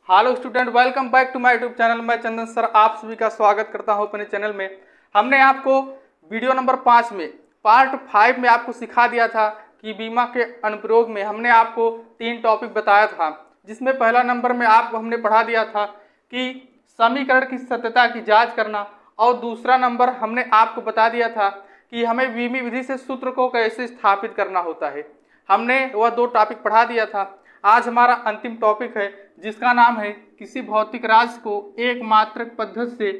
Hello student, welcome back to my YouTube channel. मैं Chandan sir आप सभी का स्वागत करता हूं अपने चैनल में। हमने आपको वीडियो नंबर 5 में पार्ट 5 में आपको सिखा दिया था कि बीमा के अनुप्रयोग में हमने आपको 3 टॉपिक बताया था, जिसमें पहला नंबर में आपको हमने पढ़ा दिया था कि समीकरण की सत्यता की जाँच करना, और दूसरा नंबर हमने आपको बता दिया था कि हमें बीमी विधि से सूत्र को कैसे स्थापित करना होता है। हमने वह 2 टॉपिक पढ़ा दिया था। आज हमारा अंतिम टॉपिक है जिसका नाम है किसी भौतिक राशि को एक मात्रक पद्धति से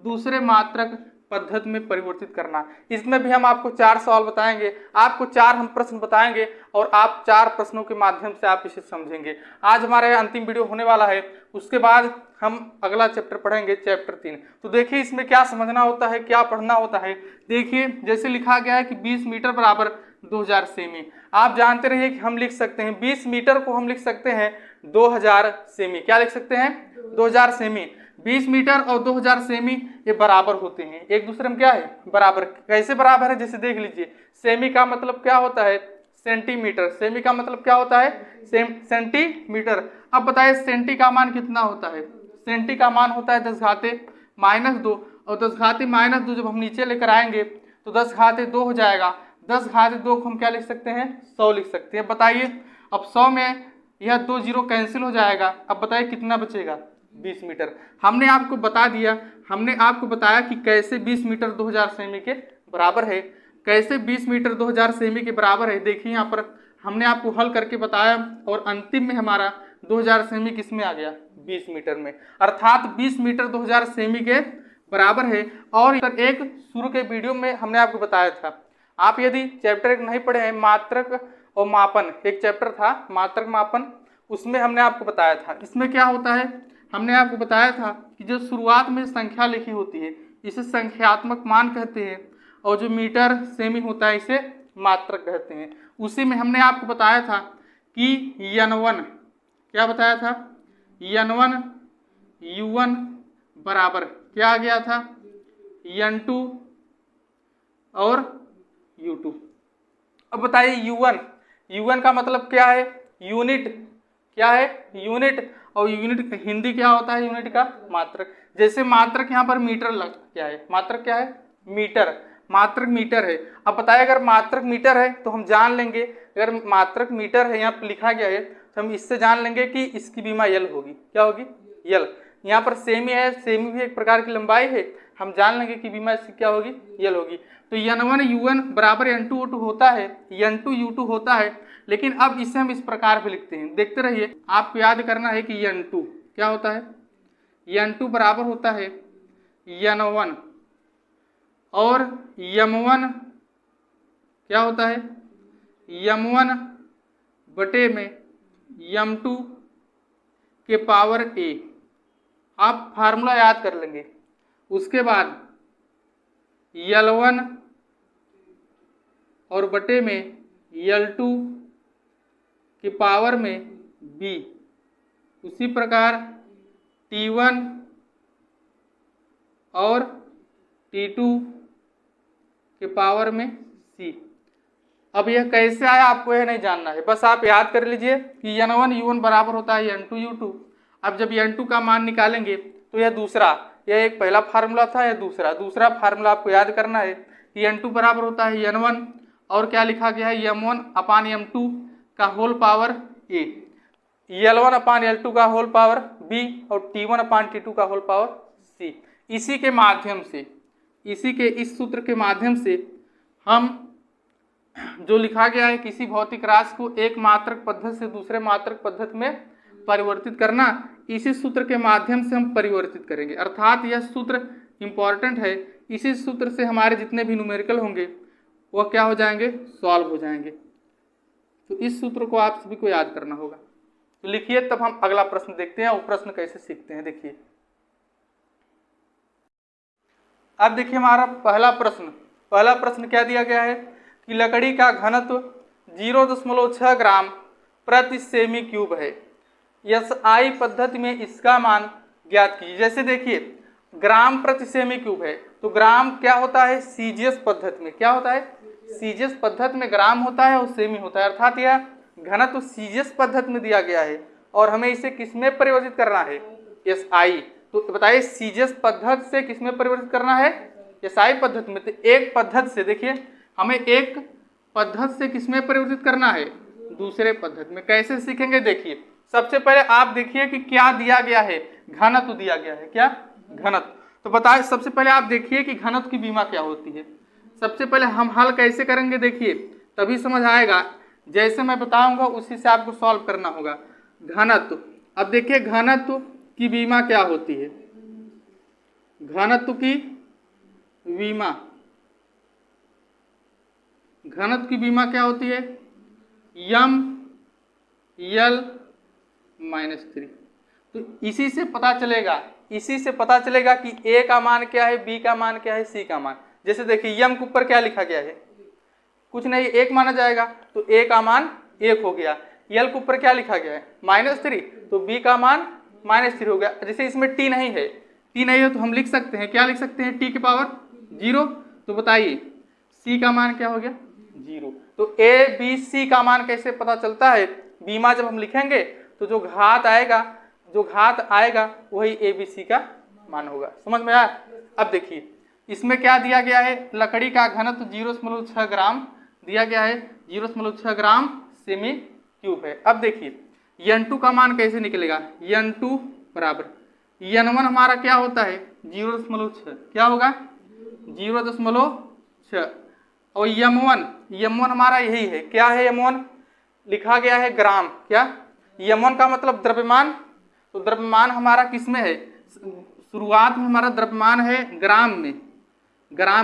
दूसरे मात्रक पद्धति में परिवर्तित करना। इसमें भी हम आपको 4 सवाल बताएंगे, आपको 4 हम प्रश्न बताएंगे और आप 4 प्रश्नों के माध्यम से आप इसे समझेंगे। आज हमारा अंतिम वीडियो होने वाला है, उसके बाद हम अगला चैप्टर पढ़ेंगे, चैप्टर 3। तो देखिए इसमें क्या समझना होता है, क्या पढ़ना होता है। देखिए जैसे लिखा गया है कि 20 मीटर बराबर 2000 सेमी। आप जानते रहिए कि हम लिख सकते हैं 20 मीटर को हम लिख सकते हैं 2000 सेमी। क्या लिख सकते हैं? 2000 सेमी। 20 मीटर और 2000 सेमी ये बराबर होते हैं, एक दूसरे में क्या है? बराबर। कैसे बराबर है? जैसे देख लीजिए, सेमी का मतलब क्या होता है? सेंटीमीटर। सेमी का मतलब क्या होता है? सेंटीमीटर। अब बताइए सेंटी का मान कितना होता है? सेंटी का मान होता है 10 घाते -2, और 10 घाते -2 जब हम नीचे लेकर आएंगे तो 10 घाते 2 हो जाएगा। 10 घाते 2 को हम क्या लिख सकते हैं? 100 लिख सकते हैं। बताइए अब 100 में यह 2 जीरो कैंसिल हो जाएगा। अब बताइए कितना बचेगा? 20 मीटर। हमने आपको बता दिया, हमने आपको बताया कि कैसे 20 मीटर 2000 सेमी के बराबर है। कैसे 20 मीटर 2000 सेमी के बराबर है, देखिए यहाँ पर हमने आपको हल करके बताया, और अंतिम में हमारा 2000 सेमी किस में आ गया? 20 मीटर में। अर्थात 20 मीटर 2000 सेमी के बराबर है। और एक शुरू के वीडियो में हमने आपको बताया था, आप यदि चैप्टर 1 नहीं पढ़े हैं, मात्रक और मापन, एक चैप्टर था मात्रक मापन, उसमें हमने आपको बताया था। इसमें क्या होता है, हमने आपको बताया था कि जो शुरुआत में संख्या लिखी होती है इसे संख्यात्मक मान कहते हैं, और जो मीटर सेमी होता है इसे मात्रक कहते हैं। उसी में हमने आपको बताया था कि n1, क्या बताया था? n1 u1 बराबर क्या आ गया था? n2 और u2। अब बताइए u1 का मतलब क्या है? यूनिट। क्या है? यूनिट। और यूनिट हिंदी क्या होता है? यूनिट का मात्रक। जैसे मात्रक यहाँ पर मीटर क्या है? मात्रक क्या है? मीटर। मात्रक मीटर है। अब बताइए अगर मात्रक मीटर है तो हम जान लेंगे, अगर मात्रक मीटर है यहाँ पर लिखा गया है तो हम इससे जान लेंगे कि इसकी बीमा यल होगी। क्या होगी? यल। यहाँ पर सेमी है, सेमी भी एक प्रकार की लंबाई है, हम जान लेंगे कि बीमा इसकी क्या होगी? यल होगी। तो n1 u1 बराबर n2 u2 होता है, n2 u2 होता है। लेकिन अब इसे हम इस प्रकार भी लिखते हैं, देखते रहिए। आपको याद करना है कि n2 क्या होता है? n2 बराबर होता है n1, और m1 क्या होता है? m1 बटे में m2 के पावर a। आप फार्मूला याद कर लेंगे। उसके बाद L1 और बटे में L2 के पावर में b। उसी प्रकार T1 और T2 के पावर में c। अब यह कैसे आया आपको यह नहीं जानना है, बस आप याद कर लीजिए कि n1 u1 बराबर होता है n2 u2। अब जब n2 का मान निकालेंगे तो यह दूसरा, यह एक पहला फार्मूला था, यह दूसरा फार्मूला आपको याद करना है कि n2 बराबर होता है n1 और क्या लिखा गया है? m1 अपान m2 का whole power a, L1 upon L2 का होल पावर b, और T1 अपान T2 का होल पावर c। इसी के माध्यम से, इस सूत्र के माध्यम से हम जो लिखा गया है किसी भौतिक राशि को एक मात्रक पद्धति से दूसरे मात्रक पद्धति में परिवर्तित करना, इसी सूत्र के माध्यम से हम परिवर्तित करेंगे। अर्थात यह सूत्र इंपॉर्टेंट है। इसी सूत्र से हमारे जितने भी न्यूमेरिकल होंगे वह क्या हो जाएंगे? सॉल्व हो जाएंगे। तो इस सूत्र को आप सभी को याद करना होगा। तो लिखिए, तब हम अगला प्रश्न देखते हैं। वो प्रश्न कैसे सीखते हैं, देखिए। अब देखिए हमारा पहला प्रश्न क्या दिया गया है कि लकड़ी का घनत्व 0.6 ग्राम प्रति सेमी क्यूब है। SI पद्धति में इसका मान ज्ञात कीजिए। जैसे देखिए ग्राम प्रति सेमी क्यूब है, तो ग्राम क्या होता है? सीजीएस पद्धति में क्या होता है? सीजीएस पद्धति में ग्राम होता है और सेमी होता है। अर्थात यह घनत्व सीजीएस पद्धति में दिया गया है और हमें इसे किसमें परिवर्तित करना है, एसआई। तो बताइए सीजीएस पद्धति से किसमें परिवर्तित करना है, एसआई पद्धति में। तो एक पद्धति से देखिए हमें एक पद्धति से किसमें परिवर्तित करना है, दूसरे पद्धति में। कैसे सीखेंगे देखिए, सबसे पहले आप देखिए कि क्या दिया गया है, घनत्व दिया गया है, क्या घनत्व। तो बताइए सबसे पहले आप देखिए कि घनत्व की बीमा क्या होती है। सबसे पहले हम हल कैसे करेंगे देखिए, तभी समझ आएगा। जैसे मैं बताऊंगा उसी से आपको सॉल्व करना होगा। घनत्व, अब देखिए घनत्व की बीमा क्या होती है, घनत्व की बीमा, घनत्व की बीमा क्या होती है, यम यल -3। तो इसी से पता चलेगा, इसी से पता चलेगा कि ए का मान क्या है, बी का मान क्या है, सी का मान। जैसे देखिए यम के ऊपर क्या लिखा गया है, कुछ नहीं, 1 माना जाएगा, तो ए का मान 1 हो गया। यल के ऊपर क्या लिखा गया है, -3, तो बी का मान -3 हो गया। जैसे इसमें टी नहीं है, टी नहीं है तो हम लिख सकते हैं, क्या लिख सकते हैं, टी की पावर 0। तो बताइए सी का मान क्या हो गया, 0। तो ए बी सी का मान कैसे पता चलता है, बीमा जब हम लिखेंगे तो जो घात आएगा वही ए बी सी का मान होगा। समझ में आया। अब देखिए इसमें क्या दिया गया है, लकड़ी का घनत्व 0.6 ग्राम दिया गया है, 0.6 ग्राम सेमी क्यूब है। अब देखिए N2 का मान कैसे निकलेगा, N2 बराबर N1 हमारा क्या होता है 0.6, क्या होगा 0.6, और M1 हमारा यही है, क्या है M1 लिखा गया है ग्राम, क्या M1 का मतलब द्रव्यमान। तो द्रव्यमान हमारा किसमें है, शुरुआत में हमारा द्रव्यमान है ग्राम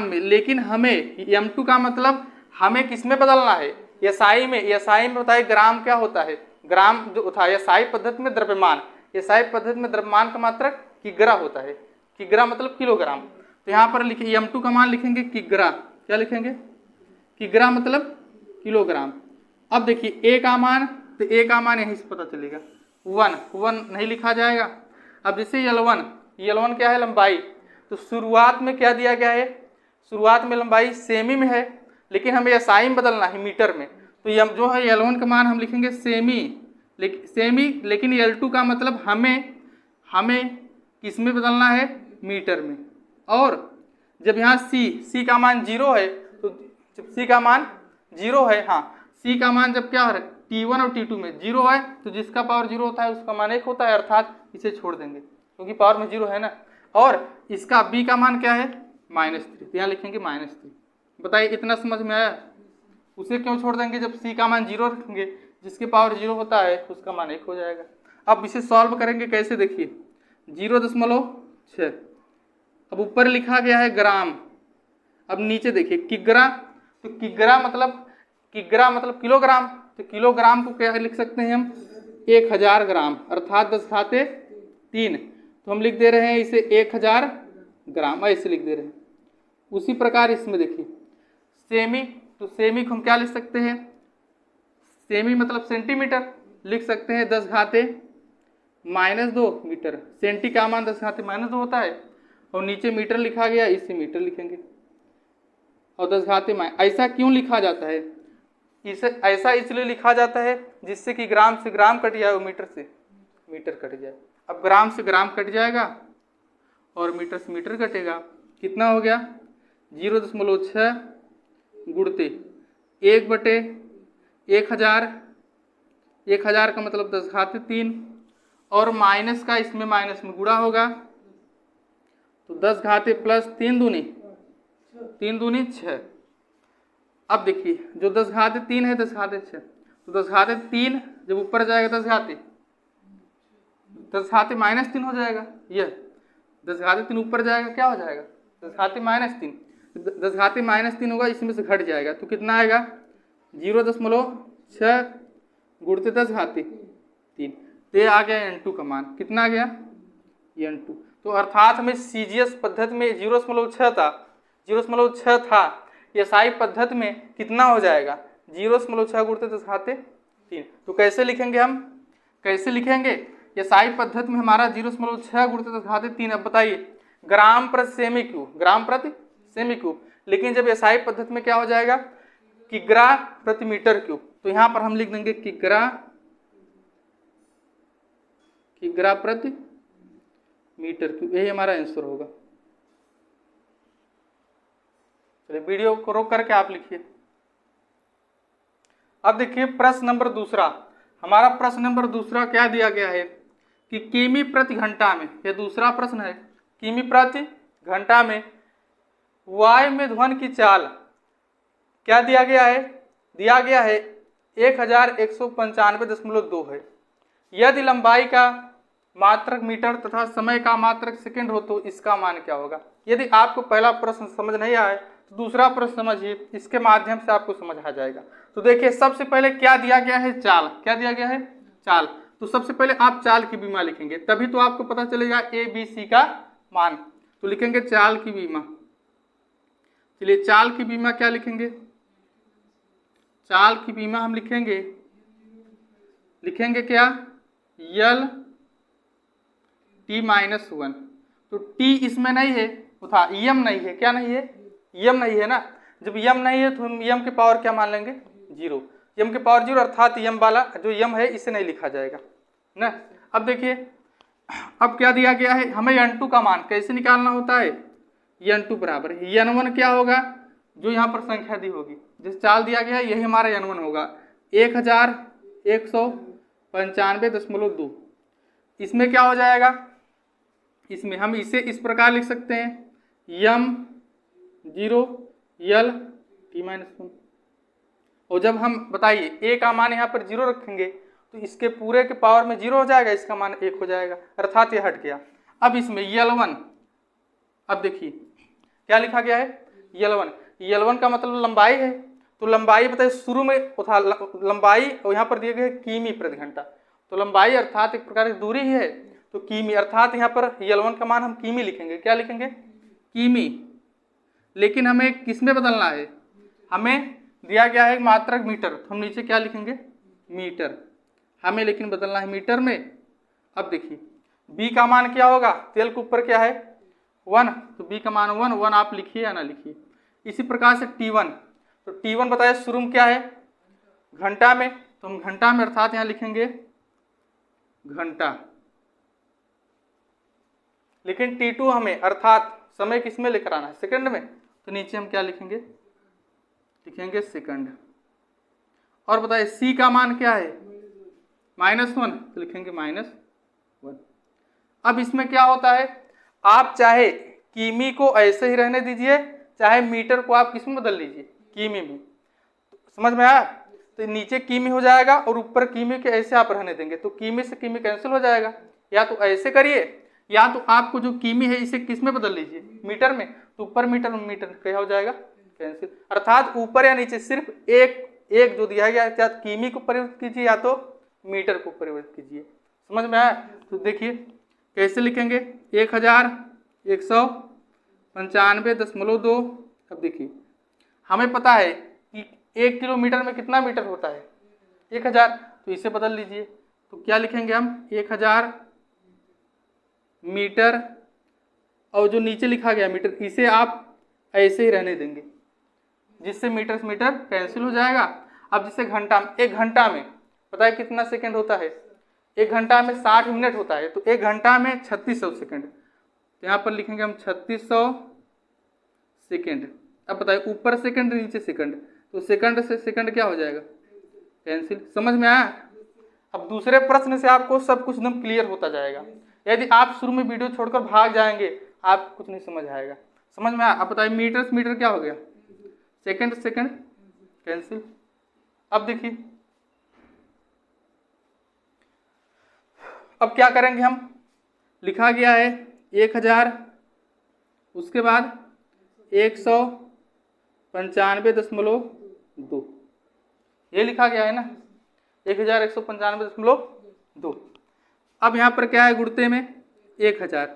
में, लेकिन हमें M2 का मतलब हमें किसमें बदलना है, एसआई में। एसआई में बताइए ग्राम क्या होता है, ग्राम जो था एसआई पद्धति में द्रव्यमान, एसआई पद्धति में द्रव्यमान का मात्रक किग्रा होता है, किग्रा मतलब किलोग्राम। तो यहाँ पर लिखिए M2 का मान लिखेंगे किग्रा, क्या लिखेंगे किग्रा मतलब किलोग्राम। अब देखिए ए का मान, तो ए का मान यहीं से पता चलेगा, 1 नहीं लिखा जाएगा। अब जैसे L1 क्या है लंबाई, तो शुरुआत में क्या दिया गया है, शुरुआत में लंबाई सेमी में है, लेकिन हमें एसआई में बदलना है मीटर में। तो यह जो है L1 का मान हम लिखेंगे सेमी, लेकिन L2 का मतलब हमें किस में बदलना है, मीटर में। और जब यहाँ C का मान 0 है, तो जब C का मान 0 है, हाँ C का मान जब क्या है T1 और T2 में 0 है, तो जिसका पावर 0 होता है उसका मान 1 होता है, अर्थात इसे छोड़ देंगे क्योंकि पावर में 0 है ना। और इसका B का मान क्या है -3, तो यहाँ लिखेंगे -3। बताइए इतना समझ में आया। उसे क्यों छोड़ देंगे, जब C का मान 0 रखेंगे, जिसके पावर 0 होता है उसका मान 1 हो जाएगा। अब इसे सॉल्व करेंगे कैसे देखिए, 0.6, अब ऊपर लिखा गया है ग्राम, अब नीचे देखिए किग्रा, तो किग्रा मतलब किलोग्राम, तो किलोग्राम को क्या लिख सकते हैं हम 1000 ग्राम, अर्थात 10⁻3। तो हम लिख दे रहे हैं इसे 1000 ग्राम, ऐसे लिख दे रहे हैं। उसी प्रकार इसमें देखिए सेमी, तो सेमी को हम क्या लिख सकते हैं, सेमी मतलब सेंटीमीटर, लिख सकते हैं 10⁻2 मीटर। सेंटी का मान 10⁻2 होता है, और नीचे मीटर लिखा गया, इसे मीटर लिखेंगे। और 10⁻, ऐसा क्यों लिखा जाता है, इसे ऐसा इसलिए लिखा जाता है जिससे कि ग्राम से ग्राम कट जाए और मीटर से मीटर कट जाए। अब ग्राम से ग्राम कट जाएगा और मीटर से मीटर कटेगा, कितना हो गया 0.6 गुणते 1/1000 का मतलब 10⁻3, और माइनस का इसमें माइनस में गुणा होगा, तो 10⁻+3 दूनी 6। अब देखिए जो 10⁻3 है 10⁻6, तो 10⁻3 जब ऊपर जाएगा 10⁻−3 हो जाएगा, यह 10⁻3 ऊपर जाएगा क्या हो जाएगा 10⁻−3, 10⁻−3 होगा, इसमें से घट जाएगा, तो कितना आएगा 0.6 गुणते 10⁻3। तो ये आ गया N2 का मान, कितना आ गया N2। तो अर्थात हमें सीजीएस पद्धति में 0.6 था, एसआई पद्धति में कितना हो जाएगा 0.6 गुणते 10⁻3। तो कैसे लिखेंगे हम, कैसे लिखेंगे, एसआई पद्धति में हमारा 0.6 गुणते 10⁻3। अब बताइए ग्राम प्रति सेमी क्यूब, लेकिन जब एसआई पद्धति में क्या हो जाएगा किग्रा प्रति मीटर क्यूब। तो यहाँ पर हम लिख देंगे किग्रा किग्रा प्रति मीटर क्यूब, यही हमारा आंसर होगा। चलिए वीडियो को रोक करके आप लिखिए। अब देखिए प्रश्न नंबर दूसरा, हमारा प्रश्न नंबर दूसरा क्या दिया गया है कि किमी प्रति घंटा में, यह दूसरा प्रश्न है, किमी प्रति घंटा में वायु में ध्वनि की चाल क्या दिया गया है, दिया गया है 1195.2 है। यदि लंबाई का मात्रक मीटर तथा समय का मात्रक सेकंड हो तो इसका मान क्या होगा। यदि आपको पहला प्रश्न समझ नहीं आए तो दूसरा प्रश्न समझिए, इसके माध्यम से आपको समझ आ जाएगा। तो देखिए सबसे पहले क्या दिया गया है, चाल। क्या दिया गया है, चाल। तो सबसे पहले आप चाल की बीमा लिखेंगे, तभी तो आपको पता चलेगा ए बी सी का मान। तो लिखेंगे चाल की बीमा। चलिए चाल की बीमा क्या लिखेंगे, चाल की बीमा हम लिखेंगे क्या, यल t-1। तो t इसमें नहीं है, वो था यम नहीं है, क्या नहीं है, यम नहीं है ना। जब यम नहीं है तो हम यम के पावर क्या मान लेंगे, 0। यम के पावर 0 अर्थात यम वाला जो यम है इसे नहीं लिखा जाएगा ना। अब देखिए अब क्या दिया गया है, हमें n2 का मान कैसे निकालना होता है, n2 बराबर है n1 क्या होगा, जो यहाँ पर संख्या दी होगी, जिस चाल दिया गया है यही हमारा n1 होगा 1195.2। इसमें क्या हो जाएगा, इसमें हम इसे इस प्रकार लिख सकते हैं यम 0 यल t-1। और जब हम बताइए a का मान यहाँ पर 0 रखेंगे तो इसके पूरे के पावर में 0 हो जाएगा, इसका मान 1 हो जाएगा, अर्थात ये हट गया। अब इसमें यल1, अब देखिए क्या लिखा गया है, यल1 का मतलब लंबाई है। तो लंबाई बताइए शुरू में था लंबाई और यहाँ पर दिए गए किमी प्रति घंटा। तो लंबाई अर्थात एक प्रकार की दूरी ही है, तो किमी अर्थात यहाँ पर यल1 का मान हम किमी लिखेंगे। क्या लिखेंगे, किमी। लेकिन हमें किस में बदलना है, हमें दिया गया है मात्रक मीटर, तो हम नीचे क्या लिखेंगे, मीटर। हमें लेकिन बदलना है मीटर में। अब देखिए b का मान क्या होगा, तेल के ऊपर क्या है 1, तो b का मान 1 आप लिखिए या ना लिखिए। इसी प्रकार से t1, तो t1 बताइए शुरू में क्या है, घंटा में, तो हम घंटा में अर्थात यहाँ लिखेंगे घंटा। लेकिन t2 हमें अर्थात समय किस में लेकर आना है, सेकंड में, तो नीचे हम क्या लिखेंगे, लिखेंगे सेकंड। और बताइए c का मान क्या है -1, तो लिखेंगे -1। अब इसमें क्या होता है, आप चाहे किमी को ऐसे ही रहने दीजिए, चाहे मीटर को आप किसमें बदल लीजिए, किमी में। समझ में आया, तो नीचे किमी हो जाएगा और ऊपर किमी के ऐसे आप रहने देंगे, तो किमी से किमी कैंसिल हो जाएगा। या तो ऐसे करिए, या तो आपको जो किमी है इसे किस में बदल लीजिए, मीटर में, तो ऊपर मीटर क्या हो जाएगा, कैंसिल। अर्थात ऊपर या नीचे सिर्फ एक जो दिया गया है, या किमी को परिवर्तित कीजिए या तो मीटर को परिवर्तित कीजिए। समझ में आया, तो देखिए कैसे लिखेंगे 1195.2। अब देखिए हमें पता है कि 1 किलोमीटर में कितना मीटर होता है, 1000, तो इसे बदल लीजिए। तो क्या लिखेंगे हम 1000 मीटर, और जो नीचे लिखा गया मीटर इसे आप ऐसे ही रहने देंगे, जिससे मीटर से मीटर कैंसिल हो जाएगा। अब जिससे घंटा, 1 घंटा में पता है कितना सेकंड होता है, 1 घंटा में 60 मिनट होता है, तो 1 घंटा में 3600 सेकंड, तो यहाँ पर लिखेंगे हम 3600 सेकंड। अब बताइए ऊपर सेकंड नीचे सेकंड, तो सेकंड से सेकंड क्या हो जाएगा, कैंसिल। समझ में आया। अब दूसरे प्रश्न से आपको सब कुछ एकदम क्लियर होता जाएगा। यदि आप शुरू में वीडियो छोड़कर भाग जाएंगे आप कुछ नहीं समझ आएगा। समझ में आया। अब बताइए मीटर से मीटर क्या हो गया, सेकंड से सेकंड कैंसिल। अब देखिए अब क्या करेंगे हम, लिखा गया है 1000, उसके बाद 195.2, ये लिखा गया है ना 1195.2। अब यहाँ पर क्या है, गुणते में 1000,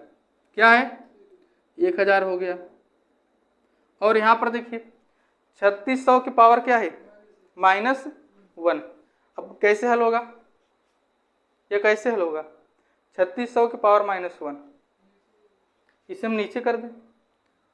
क्या है 1000 हो गया। और यहाँ पर देखिए 3600 की पावर क्या है -1। अब कैसे हल होगा, ये कैसे हल होगा, 3600 की पावर -1, इसे हम नीचे कर दें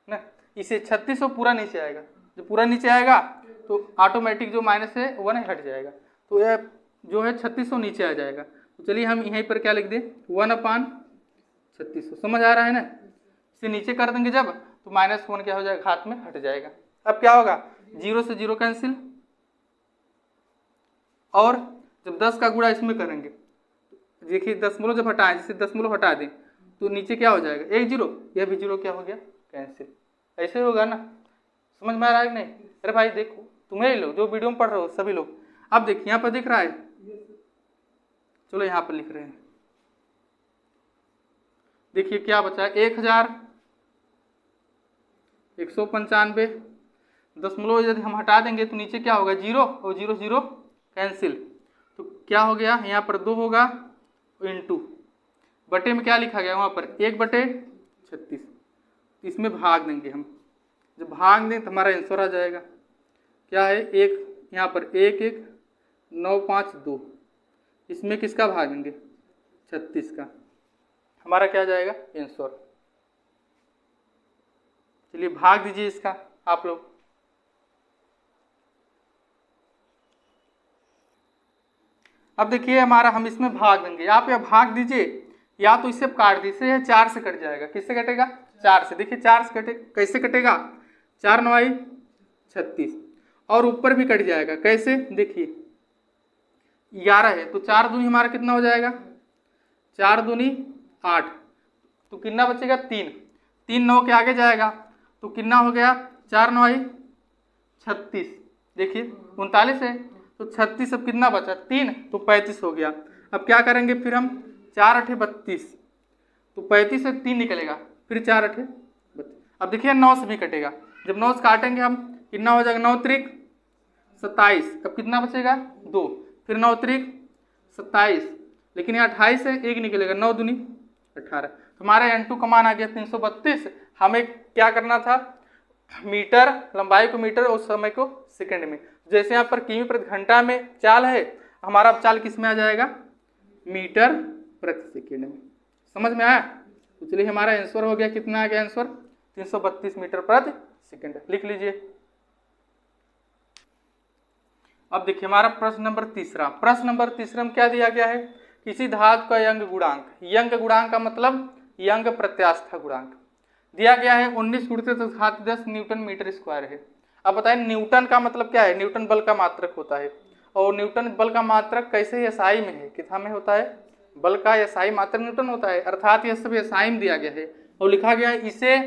ना, इसे 3600 पूरा नीचे आएगा, जब पूरा नीचे आएगा तो ऑटोमेटिक जो माइनस है 1 हट जाएगा, तो यह जो है 3600 नीचे आ जाएगा। तो चलिए हम यहीं पर क्या लिख दें 1/3600। समझ आ रहा है ना। इसे नीचे कर देंगे जब तो -1 क्या हो जाएगा, घात में हट जाएगा। अब क्या होगा, 0 से 0 कैंसिल, और जब 10 का गुणा इसमें करेंगे, देखिए दशमलव जब हटाएं, जैसे दशमलव हटा दें तो नीचे क्या हो जाएगा 1 0, यह भी 0 क्या हो गया कैंसिल। ऐसे होगा ना, समझ में आ रहा है कि नहीं। अरे भाई देखो, तुम्हें लोग जो वीडियो में पढ़ रहे हो सभी लोग, अब देखिए यहाँ पर दिख रहा है, चलो यहाँ पर लिख रहे हैं, देखिए क्या बचा है 1195, दशमलव यदि हम हटा देंगे तो नीचे क्या होगा 0 और 0 0 कैंसिल, तो क्या हो गया यहाँ पर 2 होगा इंटू बटे में क्या लिखा गया वहाँ पर 1/36, इसमें भाग देंगे हम, जब भाग दें तो हमारा आंसर आ जाएगा क्या है, एक यहाँ पर 11952, इसमें किसका भागेंगे 36 का, हमारा क्या जाएगा आंसर। चलिए भाग दीजिए इसका आप लोग। अब देखिए हमारा, हम इसमें भाग देंगे, आप या भाग दीजिए या तो इसे काट दीजिए, 4 से कट जाएगा, किससे कटेगा 4 से। देखिए 4 से कटे, कैसे कटेगा 4 9 36, और ऊपर भी कट जाएगा, कैसे देखिए 11 है तो 4 दूनी हमारा कितना हो जाएगा, 4 दूनी 8, तो कितना बचेगा 3, 3 9 के आगे जाएगा तो कितना हो गया 4 9 36, देखिए 39 है तो 36, अब कितना बचा 3, तो 35 हो गया। अब क्या करेंगे फिर हम 4 8 32, तो 35 से 3 निकलेगा, फिर 4 8 32। अब देखिए 9 से भी कटेगा, जब 9 से काटेंगे हम कितना हो जाएगा 9 त्रिक 27, अब कितना बचेगा 2, फिर 9 त्रिक 27, लेकिन यहाँ 28 से 1 निकलेगा, 9 दूनी 18, तो हमारा N2 का मान आ गया 332। हमें क्या करना था, मीटर लंबाई को मीटर और समय को सेकंड में, जैसे यहाँ पर किमी प्रति घंटा में चाल है, हमारा अब चाल किस में आ जाएगा मीटर प्रति सेकंड में। समझ में आया। तो चलिए हमारा आंसर हो गया, कितना आ गया आंसर 332 मीटर प्रति सेकंड, लिख लीजिए। अब देखिए हमारा प्रश्न नंबर तीसरा, प्रश्न नंबर तीसरे में क्या दिया गया है, किसी धातु का यंग गुणांक, यंग गुणांक का मतलब यंग प्रत्यास्था गुणांक दिया गया है 19 × 10 न्यूटन मीटर स्क्वायर है। अब बताएं न्यूटन का मतलब क्या है, न्यूटन बल का मात्रक होता है, और न्यूटन बल का मात्रक कैसे एसआई में है, कितना में होता है, बल का एसआई मात्रक न्यूटन होता है, अर्थात यह सब एसआई में दिया गया है और लिखा गया है इसे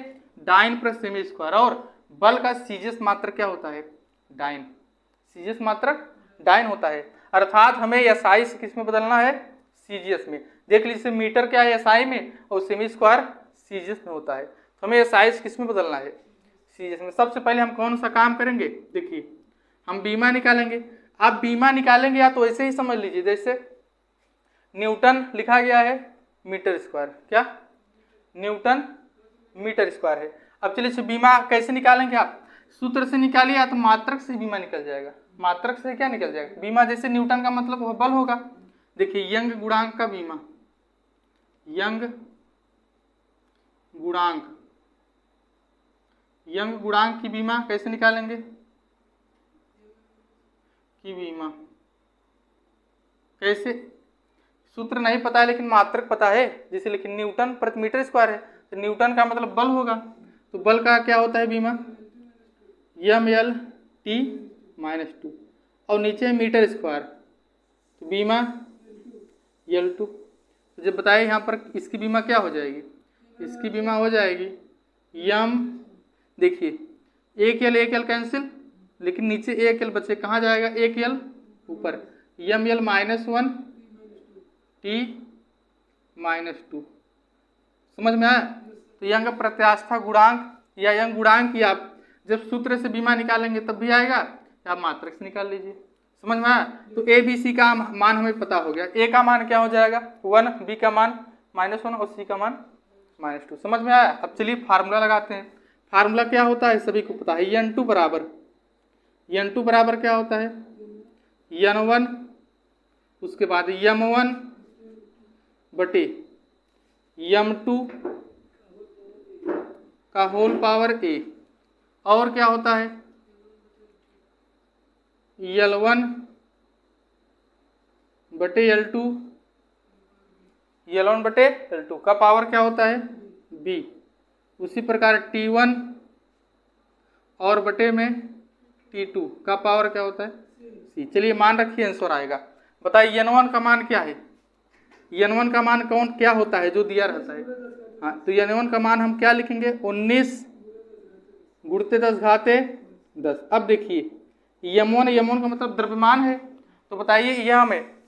डाइन प्लस सेमी स्क्वायर, और बल का सीजियस मात्रक क्या होता है डाइन, सीजियस मात्रक डाइन होता है, अर्थात हमें एसआई से किस में बदलना है सीजियस में। देख लीजिए मीटर क्या है एसआई में और सेमी स्क्वायर सीजियस में होता है, तो हमें एसआई से किस में बदलना है सीजियस में। सबसे पहले हम कौन सा काम करेंगे, देखिए हम बीमा निकालेंगे। आप बीमा निकालेंगे या तो ऐसे ही समझ लीजिए, जैसे न्यूटन लिखा गया है मीटर स्क्वायर, क्या न्यूटन मीटर स्क्वायर है। अब चलिए बीमा कैसे निकालेंगे, आप सूत्र से निकालिए या तो मात्रक से बीमा निकल जाएगा, मात्रक से क्या निकल जाएगा बीमा, जैसे न्यूटन का मतलब वह बल होगा। देखिए यंग गुणांक का बीमा, यंग गुणांक, यंग गुणांक की बीमा कैसे निकालेंगे, की बीमा कैसे, सूत्र नहीं पता है लेकिन मात्रक पता है, जैसे लेकिन न्यूटन प्रति मीटर स्क्वायर है तो न्यूटन का मतलब बल होगा, तो बल का क्या होता है बीमा mL/T-2, और नीचे मीटर स्क्वायर तो बीमा L2। तो जब बताए यहाँ पर इसकी बीमा क्या हो जाएगी, इसकी बीमा हो जाएगी यम, देखिए एक एल कैंसिल, लेकिन नीचे एक एल बचे, कहाँ जाएगा एक एल ऊपर, mL-1 T-2। समझ में आया। तो यंग प्रत्यास्था गुणांक या यंग गुणांक की आप जब सूत्र से बीमा निकालेंगे तब भी आएगा, या आप मात्रक से निकाल लीजिए। समझ में आया। तो ए बी सी का मान हमें पता हो गया, ए का मान क्या हो जाएगा 1, बी का मान -1 और सी का मान -2। समझ में आया। अब चलिए फार्मूला लगाते हैं। फार्मूला क्या होता है सभी को पता है, N2 बराबर क्या होता है N1, उसके बाद M1 बटे M2 का होल पावर A, और क्या होता है L1 बटे L2 L1 बटे L2 का पावर क्या होता है B। उसी प्रकार T1 और बटे में T2 का पावर क्या होता है C। चलिए मान रखिए आंसर आएगा। बताइए N1 का मान क्या है, N1 का मान कौन क्या होता है जो दिया रहता है। हाँ तो N1 का मान हम क्या लिखेंगे 19 गुणित 10 घाते 10। अब देखिए M1 का मतलब द्रव्यमान है। तो बताइए यह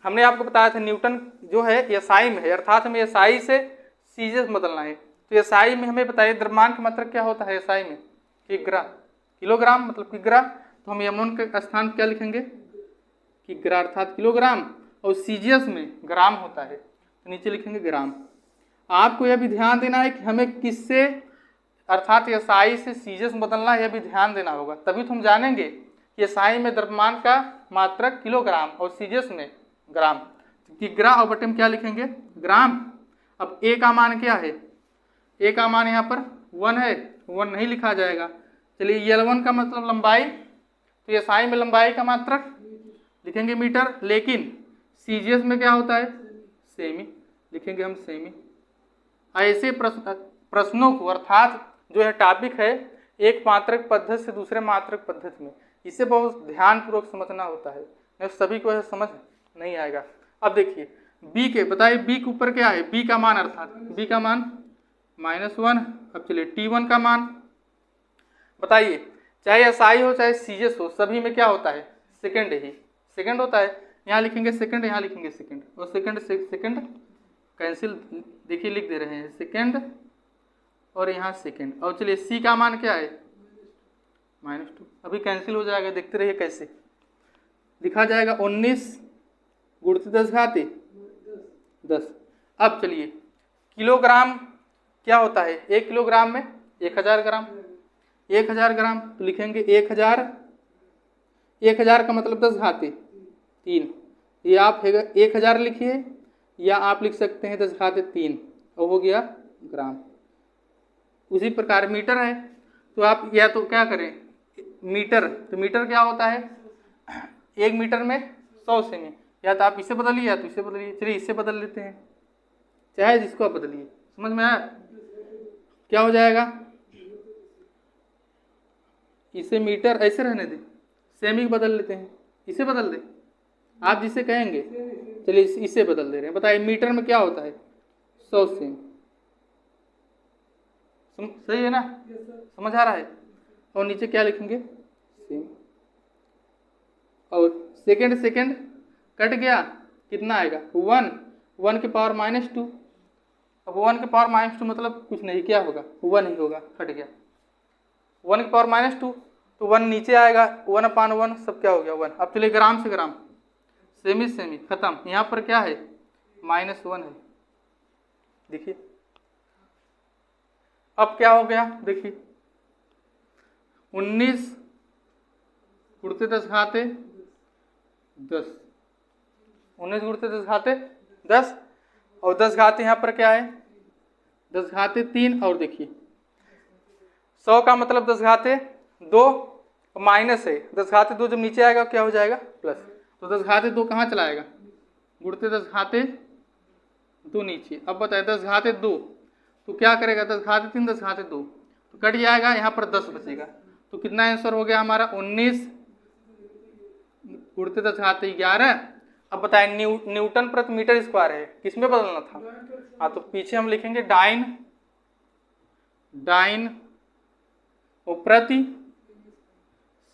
हमने आपको बताया था न्यूटन जो है SI में है, अर्थात हमें SI से सीजीएस बदलना है। तो SI में हमें बताइए द्रव्यमान की मात्रा क्या होता है SI में किलोग्राम मतलब किग्रा। तो हम M1 के स्थान क्या लिखेंगे किग्रा अर्थात किलोग्राम, और सीजीएस में ग्राम होता है तो नीचे लिखेंगे ग्राम। आपको यह भी ध्यान देना है कि हमें किससे अर्थात SI से सीजीएस बदलना है, यह भी ध्यान देना होगा, तभी तो हम जानेंगे कि SI में द्रव्यमान का मात्रक किलोग्राम और सीजीएस में ग्राम। किग्रा और बटे में क्या लिखेंगे ग्राम। अब A का मान क्या है, A का मान यहाँ पर 1 है, 1 नहीं लिखा जाएगा। चलिए L1 का मतलब लंबाई, तो SI में लंबाई का मात्रक लिखेंगे मीटर, लेकिन सीजीएस में क्या होता है सेमी, लिखेंगे हम सेमी। ऐसे प्रश्नों को अर्थात जो है टॉपिक है एक मात्रक पद्धति से दूसरे मात्रक पद्धति में, इसे बहुत ध्यानपूर्वक समझना होता है, नहीं सभी को समझ नहीं आएगा। अब देखिए B के बताइए B के ऊपर क्या है, B का मान अर्थात B का मान -1। अब चलिए T1 का मान बताइए, चाहे SI हो चाहे सीजीएस हो सभी में क्या होता है सेकंड ही सेकंड होता है। यहाँ लिखेंगे सेकंड, यहाँ लिखेंगे सेकंड, और सेकंड कैंसिल देखिए लिख दे रहे हैं सेकंड और यहाँ सेकंड। और चलिए C का मान क्या है -2, अभी कैंसिल हो जाएगा, देखते रहिए कैसे लिखा जाएगा 19 गुणित 10 घाते 10। अब चलिए किलोग्राम क्या होता है, 1 किलोग्राम में 1000 ग्राम, 1000 ग्राम तो लिखेंगे 1000 का मतलब 10 घाते 3। ये आप 1000 लिखिए या आप लिख सकते हैं 10 घाते 3 और हो गया ग्राम। उसी प्रकार मीटर है तो आप या तो क्या करें मीटर, तो मीटर क्या होता है 1 मीटर में 100 सेमी, या तो आप इसे बदलिए या तो इसे बदलिए। चलिए इससे बदल लेते हैं, चाहे जिसको आप बदलिए, समझ में आया क्या हो जाएगा। इसे मीटर ऐसे रहने दें, सेमी बदल लेते हैं, इसे बदल दें आप जिसे कहेंगे। चलिए इसे बदल दे रहे हैं। बताइए मीटर में क्या होता है 100 सेमी, सही है ना, समझ आ रहा है। और नीचे क्या लिखेंगे सेमी, और सेकंड कट गया कितना आएगा 1 के पावर -2। अब 1 के पावर -2 मतलब कुछ नहीं, क्या होगा 1 ही होगा, कट गया 1 के पावर -2 तो 1 नीचे आएगा, 1/1 सब क्या हो गया 1। अब चलिए ग्राम से ग्राम, सेमी खत्म। यहाँ पर क्या है -1 है, देखिए अब क्या हो गया देखिए 19 गुणित 10 घाते 10, 19 गुणित 10 घाते 10, और 10 घाते यहाँ पर क्या है 10 घाते 3, और देखिए 100 का मतलब 10 घाते 2 माइनस है, 10 घाते 2 जब नीचे आएगा क्या हो जाएगा प्लस। तो 10 घाते 2 कहाँ चला आएगा गुणित 10 घाते 2 नीचे। अब बताए 10 घाते 2 तो क्या करेगा 10 घाते 3 10 घाते 2 तो कट जाएगा, यहाँ पर 10 बचेगा। तो कितना आंसर हो गया हमारा 19 गुणित 10 घाते 11। अब बताएं न्यूटन प्रति मीटर स्क्वायर है, किसमें बदलना था। हाँ तो पीछे हम लिखेंगे डाइन और प्रति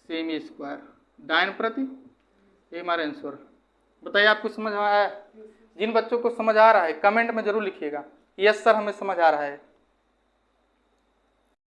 सेमी स्क्वायर, डाइन प्रति, ये हमारा आंसर। बताइए आपको समझ आया है। जिन बच्चों को समझ आ रहा है कमेंट में जरूर लिखिएगा यस सर हमें समझ आ रहा है।